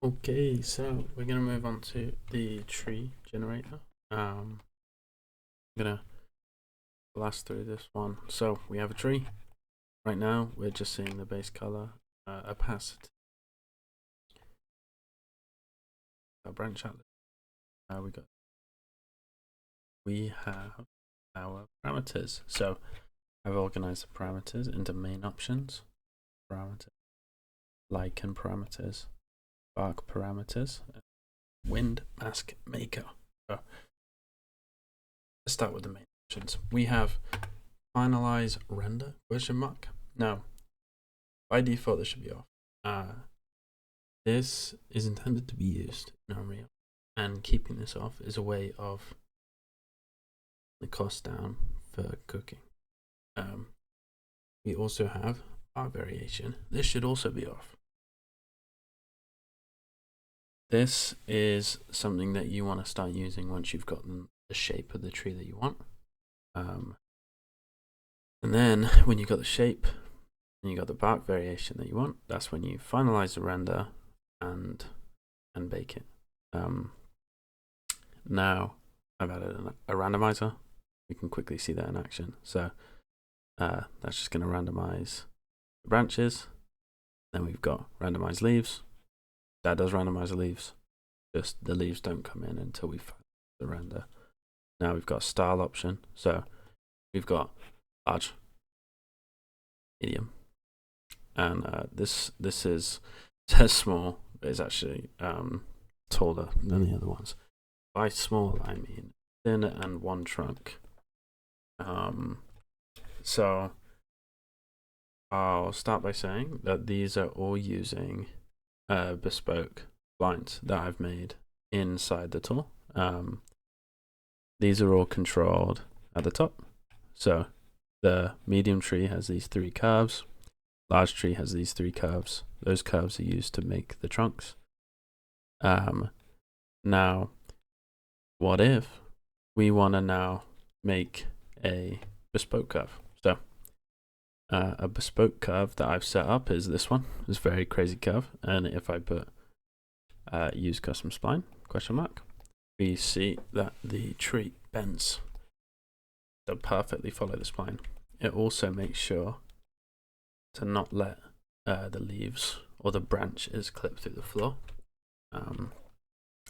Okay, so we're gonna move on to the tree generator. I'm gonna blast through this one. So we have a tree. Right now, we're just seeing the base color, opacity, our branch outlet. We have our parameters. So I've organized the parameters into main options, parameters, lichen parameters, bark parameters, wind mask maker. So let's start with the main options. We have finalize render question mark. Now, by default, this should be off. This is intended to be used in Unreal, and keeping this off is a way of the cost down for cooking. We also have our variation. This should also be off. This is something that you want to start using once you've gotten the shape of the tree that you want. And then when you've got the shape and you got the bark variation that you want, that's when you finalize the render and bake it. Now I've added a randomizer. We can quickly see that in action. So that's just going to randomize the branches. Then we've got randomize leaves. That does randomize the leaves. Just the leaves don't come in until we finalize the render. Now we've got a style option. So we've got large, medium, and this says small, but it's actually taller than the other ones. By small, I mean thin and one trunk. So I'll start by saying that these are all using bespoke splines that I've made inside the tool. These are all controlled at the top. So the medium tree has these three curves. Large tree has these three curves. Those curves are used to make the trunks. Now, what if we want to now make a bespoke curve? So a bespoke curve that I've set up is this one. This very crazy curve. And if I put use custom spline, question mark, we see that the tree bends to perfectly follow the spline. It also makes sure to not let the leaves or the branches clip through the floor,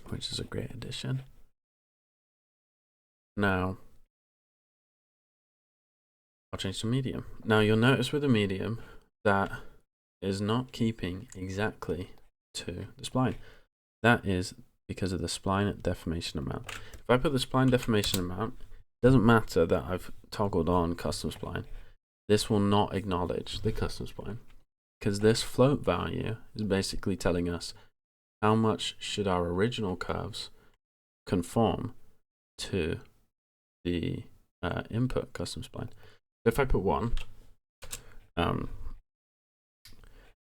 which is a great addition. Now, I'll change to medium. Now you'll notice with the medium that is not keeping exactly to the spline. That is because of the spline deformation amount. If I put the spline deformation amount, it doesn't matter that I've toggled on custom spline. This will not acknowledge the custom spline because this float value is basically telling us how much should our original curves conform to the input custom spline. If I put 1,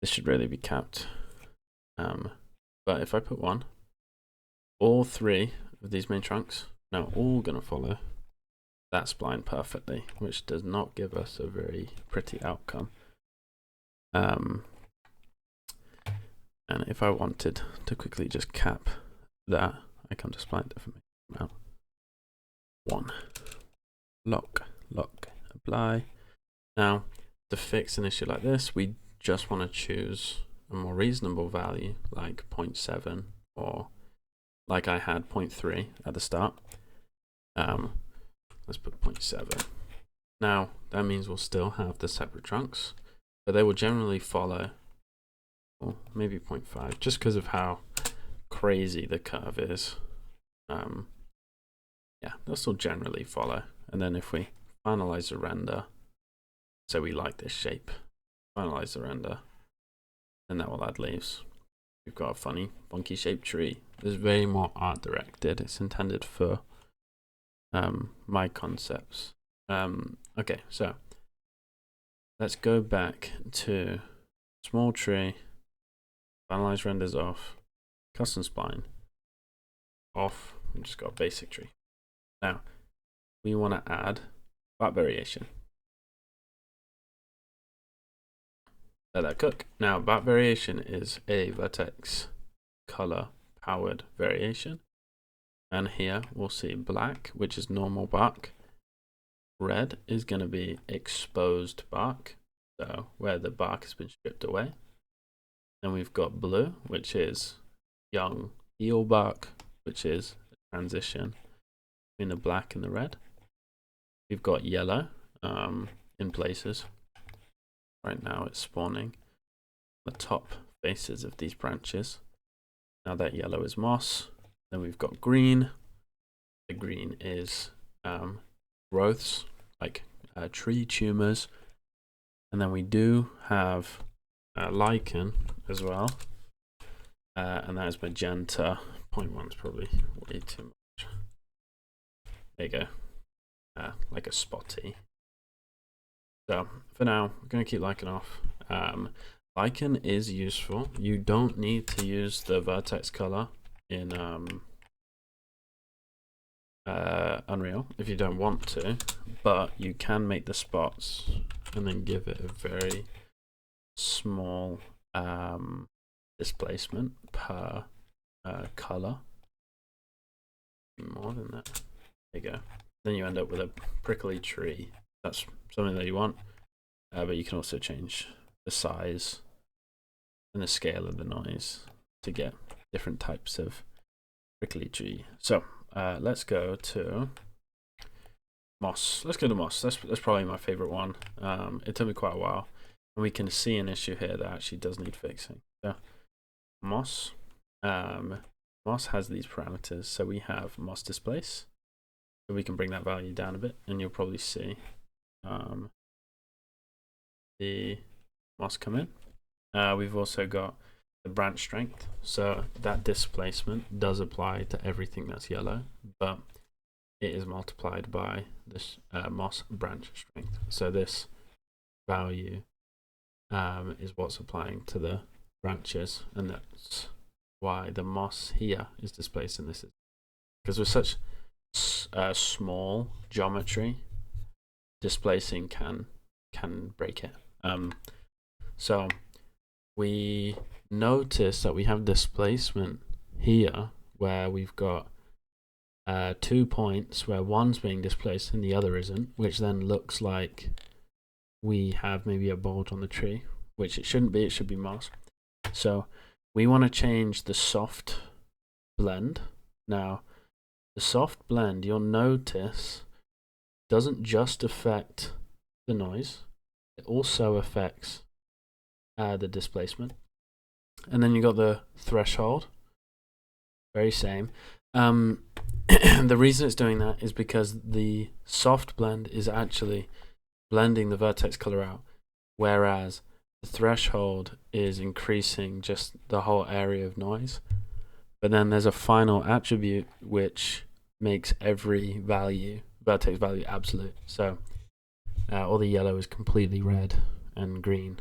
this should really be capped. But if I put 1, all 3 of these main trunks now all going to follow that spline perfectly, which does not give us a very pretty outcome. And if I wanted to quickly just cap that, I come to spline deformation amount 1, lock, apply. Now, to fix an issue like this, we just want to choose a more reasonable value, like 0.7, or like I had 0.3 at the start. Let's put 0.7. Now, that means we'll still have the separate trunks, but they will generally follow, or maybe 0.5, just because of how crazy the curve is. Yeah, they'll still generally follow. And then if we finalize the render, so we like this shape, finalize the render, and that will add leaves. We've got a funny, funky shaped tree. It's very more art directed. It's intended for my concepts. Okay, so let's go back to small tree, finalize renders off, custom spline off, and just got a basic tree. Now we want to add bark variation. Let that cook. Now bark variation is a vertex color powered variation. And here we'll see black, which is normal bark. Red is going to be exposed bark, so where the bark has been stripped away. Then we've got blue, which is young heel bark, which is a transition between the black and the red. We've got yellow in places. Right now it's spawning the top faces of these branches. Now that yellow is moss. Then we've got green. The green is growths, like tree tumors. And then we do have lichen as well. And that is magenta. 0.1 is probably way too much. There you go. Like a spotty. So for now, we're going to keep lichen off. Lichen is useful. You don't need to use the vertex color in Unreal if you don't want to, but you can make the spots and then give it a very small displacement per color. More than that. There you go. Then you end up with a prickly tree. That's something that you want, but you can also change the size and the scale of the noise to get different types of prickly tree. So let's go to moss. Let's go to moss. That's probably my favorite one. It took me quite a while, and we can see an issue here that actually does need fixing. So moss, moss has these parameters. So we have moss displace. So we can bring that value down a bit, and you'll probably see the moss come in. We've also got the branch strength, so that displacement does apply to everything that's yellow, but it is multiplied by this moss branch strength. So this value is what's applying to the branches, and that's why the moss here is displaced in this, because with such small geometry, displacing can break it. So we notice that we have displacement here where we've got 2 points where one's being displaced and the other isn't, which then looks like we have maybe a bulge on the tree, which it shouldn't be. It should be moss. So we want to change the soft blend. Now the soft blend, you'll notice, doesn't just affect the noise, it also affects the displacement. And then you got the threshold, very same. The reason it's doing that is because the soft blend is actually blending the vertex color out, whereas the threshold is increasing just the whole area of noise. But then there's a final attribute which makes every value, vertex value, absolute. So all the yellow is completely red and green,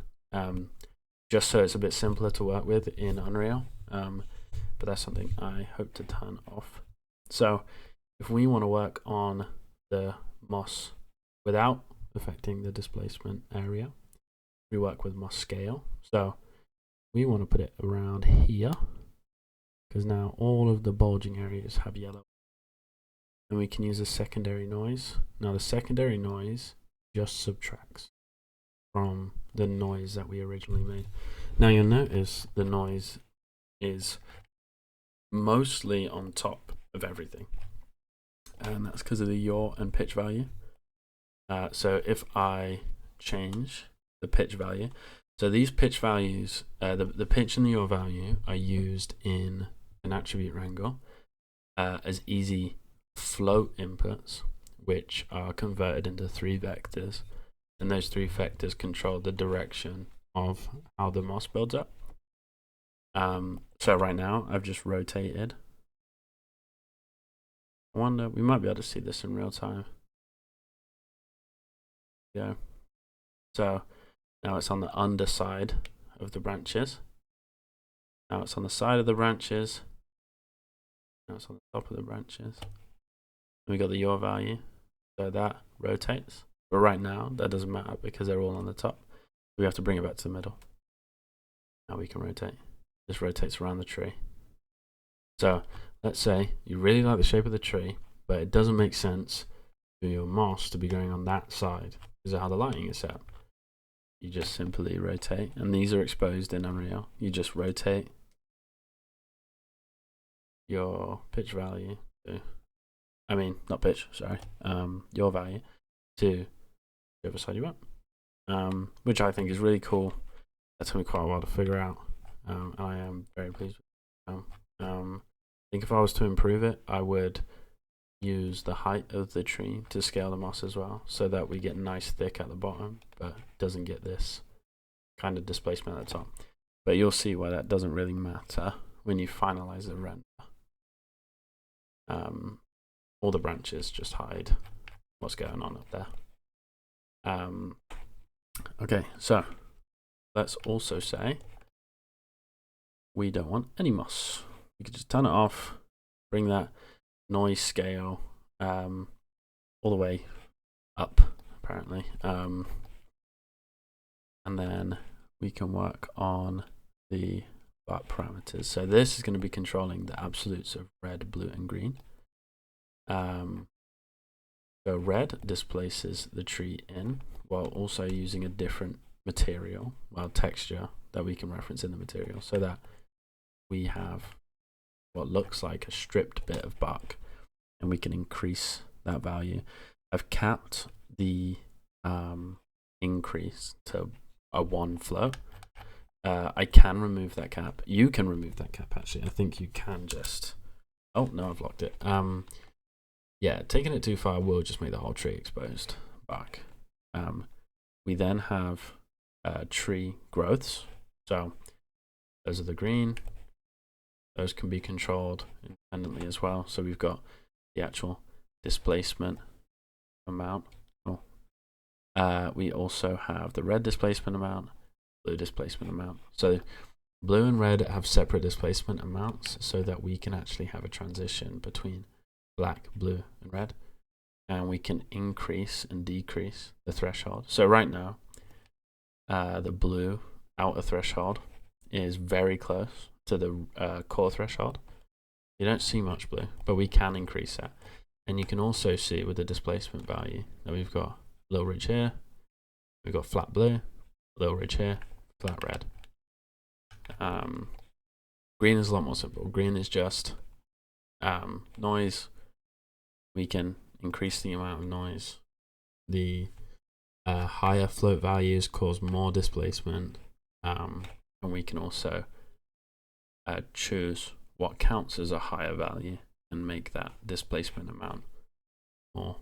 just so it's a bit simpler to work with in Unreal. But that's something I hope to turn off. So if we want to work on the moss without affecting the displacement area, we work with moss scale. So we want to put it around here, because now all of the bulging areas have yellow. And we can use a secondary noise. Now the secondary noise just subtracts from the noise that we originally made. Now you'll notice the noise is mostly on top of everything, and that's because of the yaw and pitch value. So if I change the pitch value, so these pitch values, the pitch and the yaw value are used in an attribute wrangle as easy float inputs, which are converted into 3 vectors, and those 3 vectors control the direction of how the moss builds up. So right now I've just rotated. I wonder, we might be able to see this in real time. Yeah. So now it's on the underside of the branches. Now it's on the side of the branches. Now it's on the top of the branches. We got the yaw value, so that rotates. But right now that doesn't matter because they're all on the top. We have to bring it back to the middle. Now we can rotate. This rotates around the tree. So let's say you really like the shape of the tree, but it doesn't make sense for your moss to be going on that side because of how the lighting is set. You just simply rotate, and these are exposed in Unreal. You just rotate your pitch value to, I mean, not pitch, sorry, your value to the other side you want, which I think is really cool. That took me quite a while to figure out, and I am very pleased with it. I think if I was to improve it, I would use the height of the tree to scale the moss as well, so that we get nice thick at the bottom, but doesn't get this kind of displacement at the top. But you'll see why that doesn't really matter when you finalize the render. All the branches just hide what's going on up there. Okay, so let's also say we don't want any moss. We could just turn it off, bring that noise scale all the way up, apparently, and then we can work on the bark parameters. So this is going to be controlling the absolutes of red, blue, and green. So red displaces the tree in while also using a different material, texture that we can reference in the material, so that we have what looks like a stripped bit of bark, and we can increase that value. I've capped the increase to a 1 flow. I can remove that cap. You can remove that cap, actually. I think you can just... Oh, no, I've locked it. Yeah, taking it too far will just make the whole tree exposed back. We then have tree growths. So those are the green. Those can be controlled independently as well. So we've got the actual displacement amount. We also have the red displacement amount, blue displacement amount. So blue and red have separate displacement amounts so that we can actually have a transition between black, blue, and red, and we can increase and decrease the threshold. So right now, the blue outer threshold is very close to the core threshold. You don't see much blue, but we can increase that. And you can also see with the displacement value that we've got a little ridge here, we've got flat blue, a little ridge here, flat red. Green is a lot more simple. Green is just noise. We can increase the amount of noise. The higher float values cause more displacement, and we can also choose what counts as a higher value and make that displacement amount more,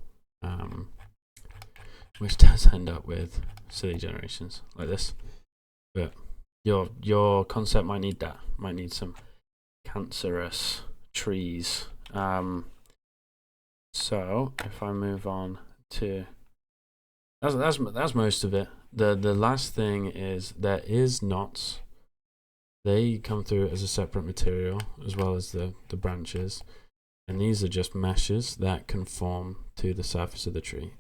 which does end up with silly generations like this. But your concept might need that. Might need some cancerous trees. So if I move on to that's most of it. The last thing is there is knots. They come through as a separate material as well as the branches, and these are just meshes that conform to the surface of the tree.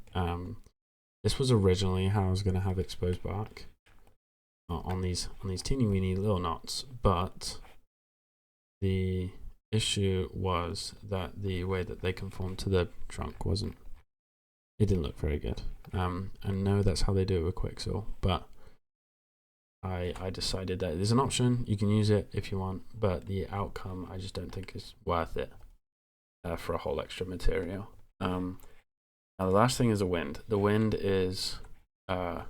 This was originally how I was going to have exposed bark on these teeny weeny little knots, but the issue was that the way that they conformed to the trunk it didn't look very good. And no, that's how they do it with Quixel, but I decided that there's an option, you can use it if you want, but the outcome I just don't think is worth it for a whole extra material. Now the last thing is the wind. The wind is by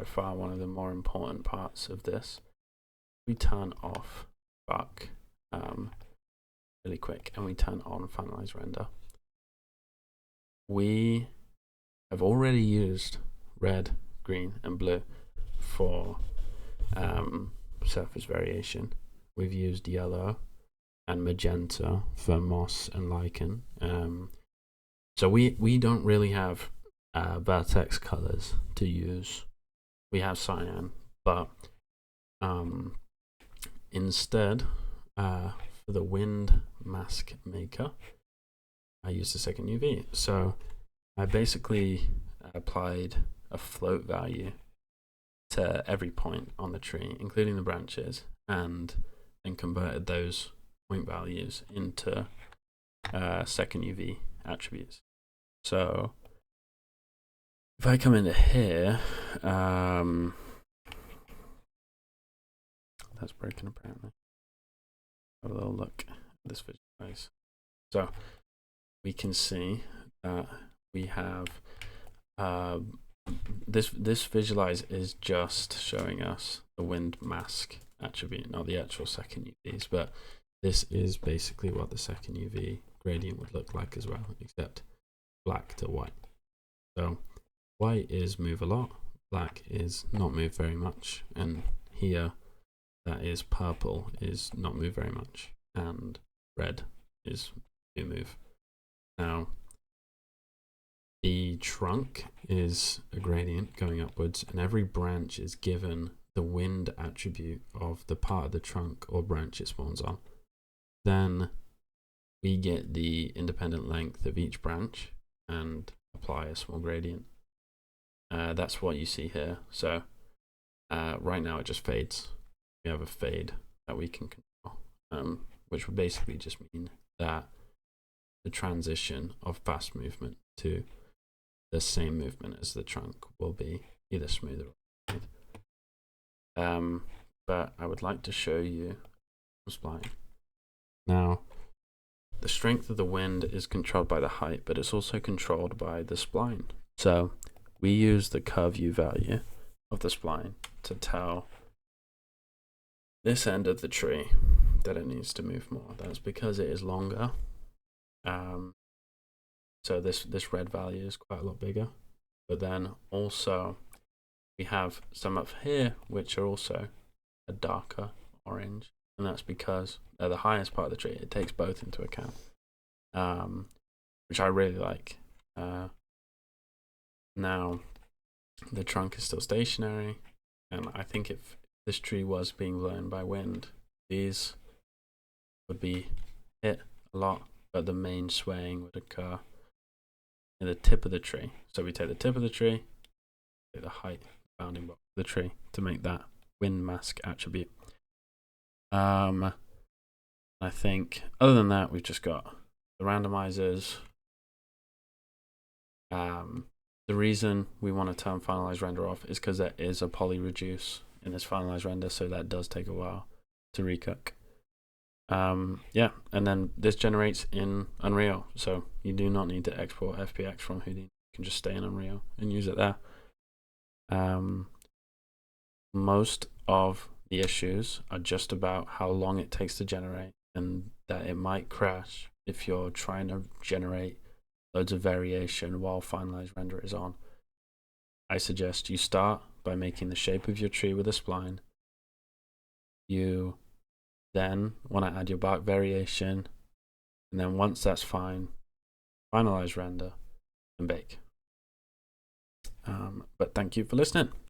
far one of the more important parts of this. We turn off bark really quick and we turn on finalize render. We have already used red, green, and blue for surface variation. We've used yellow and magenta for moss and lichen. So we don't really have vertex colors to use. We have cyan, but instead for the wind mask maker, I used a second UV. So I basically applied a float value to every point on the tree, including the branches, and then converted those point values into second UV attributes. So if I come into here, that's broken apparently. Have a little look at this visualize. So we can see that we have this visualize is just showing us the wind mask attribute, not the actual second UVs, but this is basically what the second UV gradient would look like as well, except black to white. So white is move a lot, black is not move very much, and here that is purple is not move very much, and red is do move. Now the trunk is a gradient going upwards, and every branch is given the wind attribute of the part of the trunk or branch it spawns on. Then we get the independent length of each branch and apply a small gradient. That's what you see here. So right now it just fades. We have a fade that we can control, which would basically just mean that the transition of fast movement to the same movement as the trunk will be either smoother or smooth. But I would like to show you the spline. Now, the strength of the wind is controlled by the height, but it's also controlled by the spline. So we use the curve U value of the spline to tell this end of the tree that it needs to move more. That's because it is longer. So this red value is quite a lot bigger. But then also we have some up here which are also a darker orange, and that's because they're the highest part of the tree. It takes both into account, which I really like. Now the trunk is still stationary, and I think if this tree was being blown by wind, these would be hit a lot, but the main swaying would occur in the tip of the tree. So we take the tip of the tree, take the height, bounding box of the tree to make that wind mask attribute. I think other than that, we've just got the randomizers. The reason we want to turn finalize render off is because there is a poly reduce in this finalize render, so that does take a while to recook. Yeah, and then this generates in Unreal, so you do not need to export FPX from Houdini. You can just stay in Unreal and use it there. Most of the issues are just about how long it takes to generate, and that it might crash if you're trying to generate loads of variation while finalize render is on. I suggest you start by making the shape of your tree with a spline. You then want to add your bark variation, and then once that's fine, finalize render and bake. But thank you for listening.